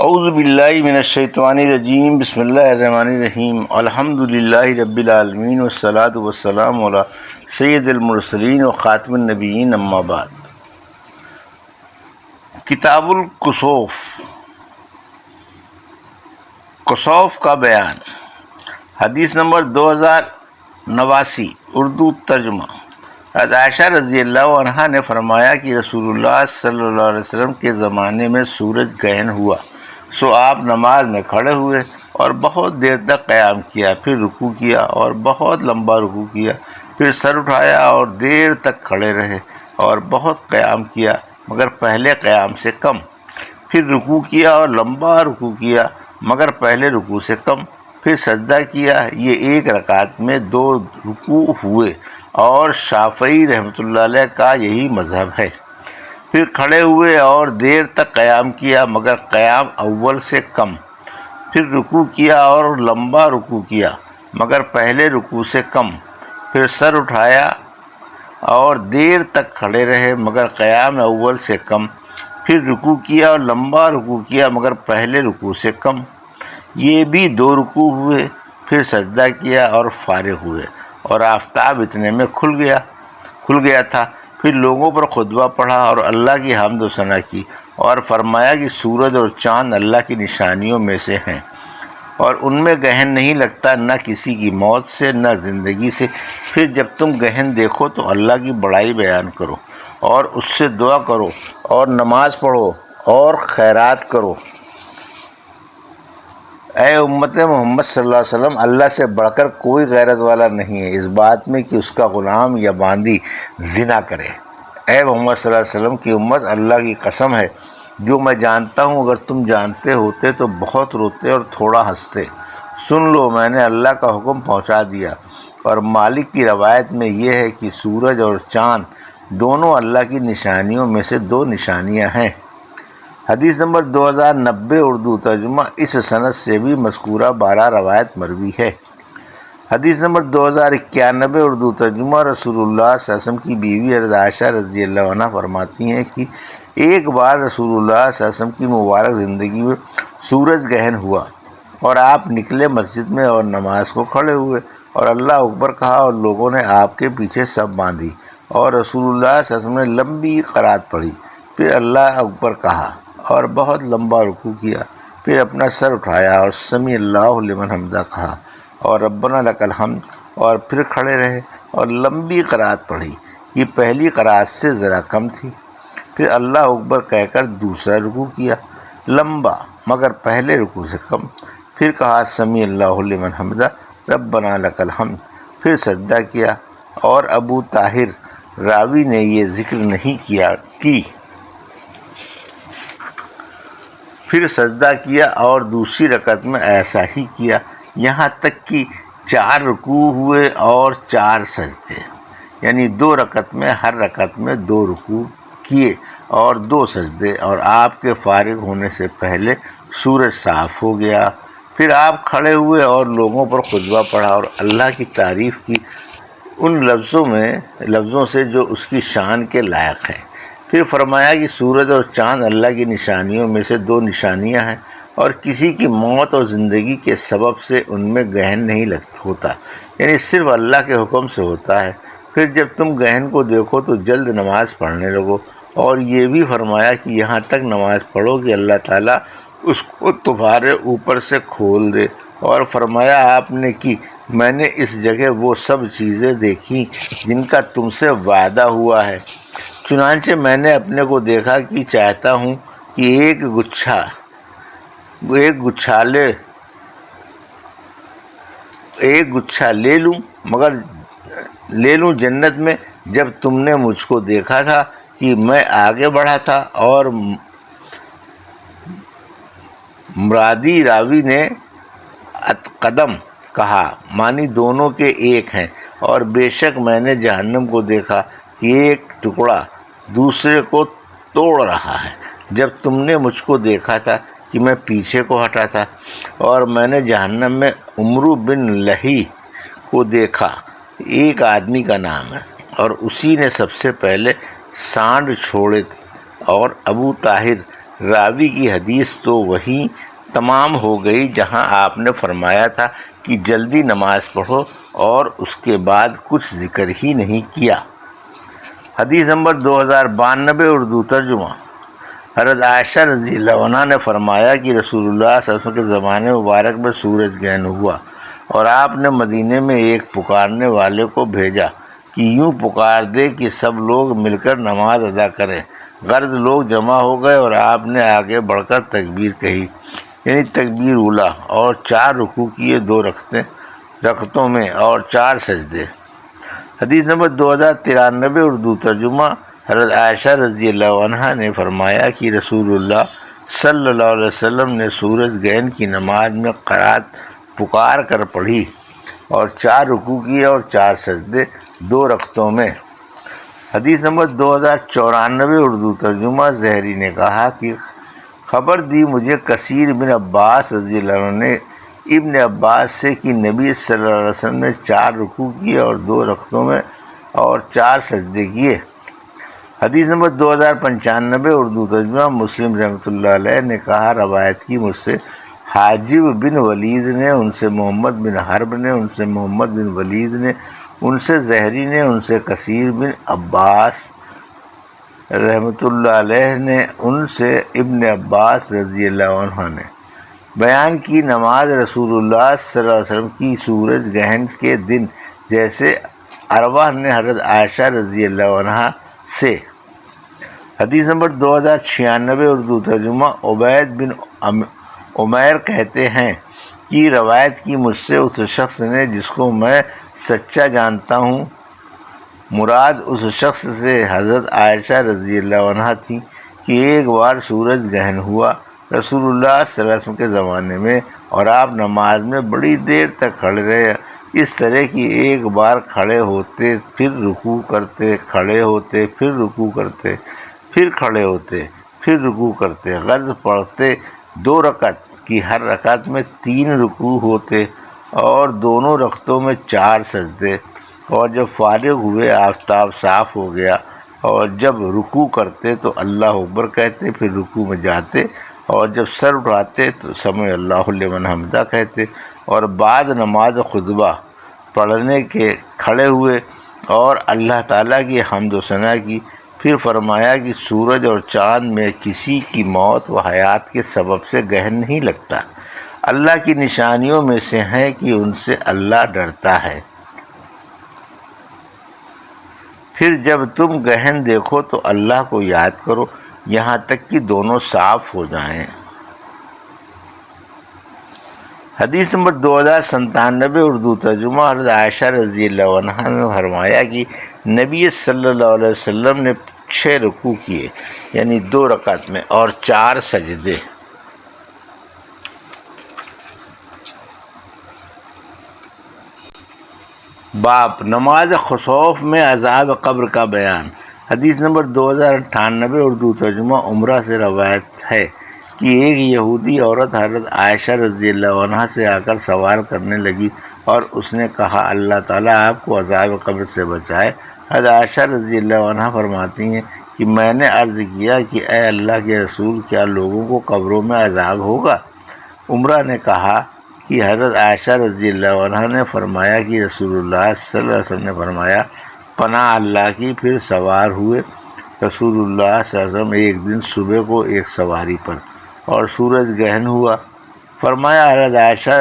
اعوذ باللہ من الشیطان الرجیم، بسم اللہ الرحمن الرحیم، الحمد للہ رب العالمین والصلاة والسلام علی سید المرسلین و خاتم النبیین، اما بعد۔ کتاب الکسوف، کسوف کا بیان۔ حدیث نمبر 2089، اردو ترجمہ۔ حضرت عائشہ رضی اللہ عنہا نے فرمایا کہ رسول اللہ صلی اللہ علیہ وسلم کے زمانے میں سورج گہن ہوا، سو آپ نماز میں کھڑے ہوئے اور بہت دیر تک قیام کیا، پھر رکوع کیا اور بہت لمبا رکوع کیا، پھر سر اٹھایا اور دیر تک کھڑے رہے اور بہت قیام کیا مگر پہلے قیام سے کم، پھر رکوع کیا اور لمبا رکوع کیا مگر پہلے رکوع سے کم، پھر سجدہ کیا۔ یہ ایک رکعت میں 2 رکوع ہوئے اور شافعی رحمۃ اللہ علیہ کا یہی مذہب ہے۔ پھر کھڑے ہوئے اور دیر تک قیام کیا مگر قیام اول سے کم، پھر رکوع کیا اور لمبا رکوع کیا مگر پہلے رکوع سے کم، پھر سر اٹھایا اور دیر تک کھڑے رہے مگر قیام اول سے کم، پھر رکوع کیا اور لمبا رکوع کیا مگر پہلے رکوع سے کم۔ یہ بھی 2 رکوع ہوئے، پھر سجدہ کیا اور فارغ ہوئے اور آفتاب اتنے میں کھل گیا تھا۔ پھر لوگوں پر خطبہ پڑھا اور اللہ کی حمد و ثنا کی اور فرمایا کہ سورج اور چاند اللہ کی نشانیوں میں سے ہیں اور ان میں گہن نہیں لگتا، نہ کسی کی موت سے نہ زندگی سے۔ پھر جب تم گہن دیکھو تو اللہ کی بڑائی بیان کرو اور اس سے دعا کرو اور نماز پڑھو اور خیرات کرو۔ اے امت محمد صلی اللہ علیہ وسلم، اللہ سے بڑھ کر کوئی غیرت والا نہیں ہے اس بات میں کہ اس کا غلام یا باندی زنا کرے۔ اے محمد صلی اللہ علیہ وسلم کی امت، اللہ کی قسم ہے جو میں جانتا ہوں، اگر تم جانتے ہوتے تو بہت روتے اور تھوڑا ہنستے۔ سن لو، میں نے اللہ کا حکم پہنچا دیا۔ اور مالک کی روایت میں یہ ہے کہ سورج اور چاند دونوں اللہ کی نشانیوں میں سے 2 نشانیاں ہیں۔ حدیث نمبر 2090، اردو ترجمہ۔ اس سند سے بھی مذکورہ 12 روایت مروی ہے۔ حدیث نمبر 2091، اردو ترجمہ۔ رسول اللہ صلی اللہ علیہ وسلم کی بیوی حضرت عائشہ رضی اللہ عنہ فرماتی ہیں کہ ایک بار رسول اللہ صلی اللہ علیہ وسلم کی مبارک زندگی میں سورج گہن ہوا اور آپ نکلے مسجد میں اور نماز کو کھڑے ہوئے اور اللہ اکبر کہا اور لوگوں نے آپ کے پیچھے صف باندھی اور رسول اللہ صلی اللہ علیہ وسلم نے لمبی قرات پڑھی، پھر اللہ اکبر کہا اور بہت لمبا رکوع کیا، پھر اپنا سر اٹھایا اور سمیع اللہ لمن حمدہ کہا اور ربنا لک الحمد، اور پھر کھڑے رہے اور لمبی قرات پڑھی۔ یہ پہلی قرات سے ذرا کم تھی۔ پھر اللہ اکبر کہہ کر دوسرا رکوع کیا، لمبا مگر پہلے رکوع سے کم، پھر کہا سمیع اللہ لمن حمدہ ربنا لک الحمد، پھر سجدہ کیا۔ اور ابو طاہر راوی نے یہ ذکر نہیں کیا کہ پھر سجدہ کیا اور دوسری رکعت میں ایسا ہی کیا، یہاں تک کہ 4 رکوع ہوئے اور 4 سجدے، یعنی 2 رکعت میں ہر رکعت میں 2 رکوع کیے اور 2 سجدے، اور آپ کے فارغ ہونے سے پہلے سورج صاف ہو گیا۔ پھر آپ کھڑے ہوئے اور لوگوں پر خطبہ پڑھا اور اللہ کی تعریف کی ان لفظوں سے جو اس کی شان کے لائق ہیں۔ پھر فرمایا کہ سورج اور چاند اللہ کی نشانیوں میں سے 2 نشانیاں ہیں اور کسی کی موت اور زندگی کے سبب سے ان میں گہن نہیں ہوتا، یعنی صرف اللہ کے حکم سے ہوتا ہے۔ پھر جب تم گہن کو دیکھو تو جلد نماز پڑھنے لگو، اور یہ بھی فرمایا کہ یہاں تک نماز پڑھو کہ اللہ تعالیٰ اس کو تمہارے اوپر سے کھول دے۔ اور فرمایا آپ نے کہ میں نے اس جگہ وہ سب چیزیں دیکھیں جن کا تم سے وعدہ ہوا ہے، چنانچہ میں نے اپنے کو دیکھا کہ چاہتا ہوں کہ ایک گچھا لے لوں جنت میں۔ جب تم نے مجھ کو دیکھا تھا کہ میں آگے بڑھا تھا، اور مرادی راوی نے قدم کہا، معنی دونوں کے ایک ہیں، اور بے شک میں نے جہنم کو دیکھا کہ ایک ٹکڑا دوسرے کو توڑ رہا ہے۔ جب تم نے مجھ کو دیکھا تھا کہ میں پیچھے کو ہٹا تھا، اور میں نے جہنم میں عمرو بن لہی کو دیکھا، ایک آدمی کا نام ہے، اور اسی نے سب سے پہلے سانڈ چھوڑے تھے۔ اور ابو طاہر راوی کی حدیث تو وہیں تمام ہو گئی جہاں آپ نے فرمایا تھا کہ جلدی نماز پڑھو اور اس کے بعد کچھ ذکر ہی نہیں کیا۔ حدیث نمبر 2092 اردو ترجمہ۔ حضرت عائشہ رضی اللہ عنہ نے فرمایا کہ رسول اللہ صلی اللہ علیہ وسلم کے زمانے مبارک میں سورج گہن ہوا اور آپ نے مدینے میں ایک پکارنے والے کو بھیجا کہ یوں پکار دے کہ سب لوگ مل کر نماز ادا کریں۔ غرض لوگ جمع ہو گئے اور آپ نے آگے بڑھ کر تکبیر کہی، یعنی تکبیر اولیٰ، اور 4 رکوع کیے 2 رکعتوں میں اور 4 سجدے۔ حدیث نمبر 2093 اردو ترجمہ۔ حضرت عائشہ رضی اللہ عنہ نے فرمایا کہ رسول اللہ صلی اللہ علیہ وسلم نے سورج گہن کی نماز میں قرات پکار کر پڑھی اور 4 رکوع کیے اور 4 سجدے 2 رکعتوں میں۔ حدیث نمبر 2094 اردو ترجمہ۔ زہری نے کہا کہ خبر دی مجھے کثیر بن عباس رضی اللہ عنہ نے ابن عباس سے کہ نبی صلی اللہ علیہ وسلم نے 4 رکوع کیے اور 2 رکعتوں میں اور 4 سجدے کیے۔ حدیث نمبر 2095 اردو ترجمہ۔ مسلم رحمۃ اللہ علیہ نے کہا روایت کی مجھ سے حاجب بن ولید نے، ان سے محمد بن حرب نے، ان سے محمد بن ولید نے، ان سے زہری نے، ان سے کثیر بن عباس رحمۃ اللہ علیہ نے، ان سے ابن عباس رضی اللہ عنہ نے بیان کی نماز رسول اللہ صلی اللہ علیہ وسلم کی سورج گہن کے دن، جیسے عروہ نے حضرت عائشہ رضی اللہ عنہ سے۔ حدیث نمبر 2096 اردو ترجمہ۔ عبید بن عمیر کہتے ہیں کہ روایت کی مجھ سے اس شخص نے جس کو میں سچا جانتا ہوں، مراد اس شخص سے حضرت عائشہ رضی اللہ عنہ تھی، کہ ایک بار سورج گہن ہوا رسول اللہ صلی اللہ علیہ وسلم کے زمانے میں اور آپ نماز میں بڑی دیر تک کھڑے رہے، اس طرح کہ ایک بار کھڑے ہوتے پھر رکوع کرتے، کھڑے ہوتے پھر رکوع کرتے، پھر کھڑے ہوتے پھر رکوع کرتے، غرض پڑھتے 2 رکعت کی ہر رکعت میں 3 رکوع ہوتے اور دونوں رکعتوں میں 4 سجدے، اور جب فارغ ہوئے آفتاب صاف ہو گیا اور جب رکوع کرتے تو اللہ اکبر کہتے، پھر رکوع میں جاتے اور جب سر اٹھاتے تو سمع اللہ لمن حمدہ کہتے، اور بعد نماز خطبہ پڑھنے کے کھڑے ہوئے اور اللہ تعالیٰ کی حمد و ثنا کی، پھر فرمایا کہ سورج اور چاند میں کسی کی موت و حیات کے سبب سے گہن نہیں لگتا، اللہ کی نشانیوں میں سے ہیں کہ ان سے اللہ ڈرتا ہے۔ پھر جب تم گہن دیکھو تو اللہ کو یاد کرو یہاں تک کہ دونوں صاف ہو جائیں۔ حدیث نمبر 2097 اردو ترجمہ۔ حضرت عائشہ رضی اللہ عنہ نے فرمایا کہ نبی صلی اللہ علیہ وسلم نے 6 رکوع کیے، یعنی 2 رکعت میں اور 4 سجدے۔ باب نماز خسوف میں عذاب قبر کا بیان۔ حدیث نمبر 2098 اردو ترجمہ۔ عمرہ سے روایت ہے کہ ایک یہودی عورت حضرت عائشہ رضی اللہ عنہ سے آ کر سوال کرنے لگی اور اس نے کہا اللہ تعالیٰ آپ کو عذاب قبر سے بچائے۔ حضرت عائشہ رضی اللہ عنہ فرماتی ہیں کہ میں نے عرض کیا کہ اے اللہ کے رسول، کیا لوگوں کو قبروں میں عذاب ہوگا؟ عمرہ نے کہا کہ حضرت عائشہ رضی اللہ عنہ نے فرمایا کہ رسول اللہ صلی اللہ علیہ وسلم نے فرمایا پناہ اللہ کی، پھر سوار ہوئے۔ رسول اللہ صلی اللہ علیہ وسلم ایک دن صبح کو ایک سواری پر اور سورج گہن ہوا، فرمایا حضرت عائشہ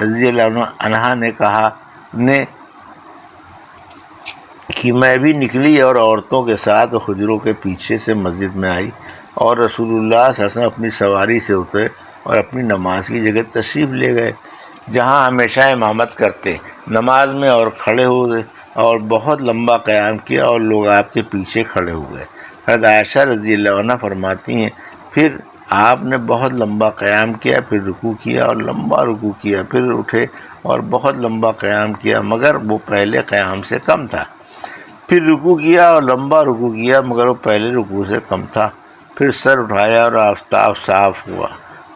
رضی اللہ عنہ نے کہا کہ میں بھی نکلی اور عورتوں کے ساتھ حجروں کے پیچھے سے مسجد میں آئی، اور رسول اللہ صلی اللہ علیہ وسلم اپنی سواری سے اترے اور اپنی نماز کی جگہ تشریف لے گئے جہاں ہمیشہ امامت کرتے، نماز میں اور کھڑے ہوئے اور بہت لمبا قیام کیا اور لوگ آپ کے پیچھے کھڑے ہوئے۔ حضرت عائشہ رضی اللہ عنہ فرماتی ہیں پھر آپ نے بہت لمبا قیام کیا، پھر رکوع کیا اور لمبا رکوع کیا، پھر اٹھے اور بہت لمبا قیام کیا مگر وہ پہلے قیام سے کم تھا، پھر رکوع کیا اور لمبا رکوع کیا مگر وہ پہلے رکوع سے کم تھا، پھر سر اٹھایا اور آفتاب صاف ہوا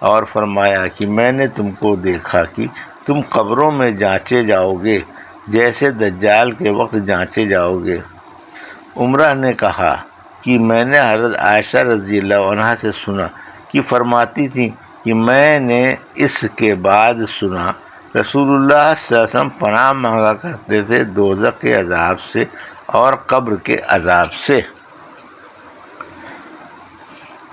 اور فرمایا کہ میں نے تم کو دیکھا کہ تم قبروں میں جانچے جاؤ گے جیسے دجال کے وقت جانچے جاؤ گے۔ عمرہ نے کہا کہ میں نے حضرت عائشہ رضی اللہ عنہ سے سنا کی فرماتی تھیں کہ میں نے اس کے بعد سنا رسول اللہ صلی اللہ علیہ وسلم پناہ مانگا کرتے تھے دوزخ کے عذاب سے اور قبر کے عذاب سے۔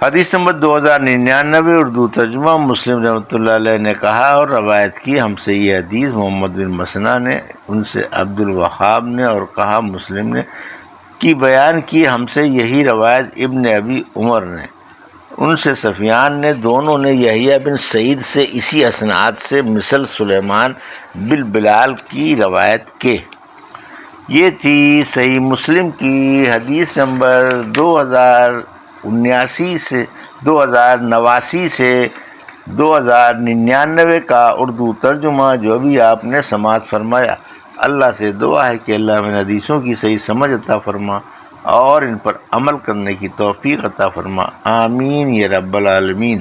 حدیث نمبر 2099 اردو ترجمہ۔ مسلم رحمۃ اللہ علیہ نے کہا اور روایت کی ہم سے یہ حدیث محمد بن مسنہ نے، ان سے عبد الوہاب نے، اور کہا مسلم نے کی بیان کی ہم سے یہی روایت ابن ابی عمر نے، ان سے سفیان نے، دونوں نے یحییٰ بن سعید سے اسی اسناد سے مثل سلیمان بن بلال کی روایت کے۔ یہ تھی صحیح مسلم کی حدیث نمبر 2089 سے 2099 کا اردو ترجمہ، جو بھی آپ نے سماعت فرمایا۔ اللہ سے دعا ہے کہ اللہ میں حدیثوں کی صحیح سمجھ عطا فرما اور ان پر عمل کرنے کی توفیق عطا فرما، آمین یا رب العالمین۔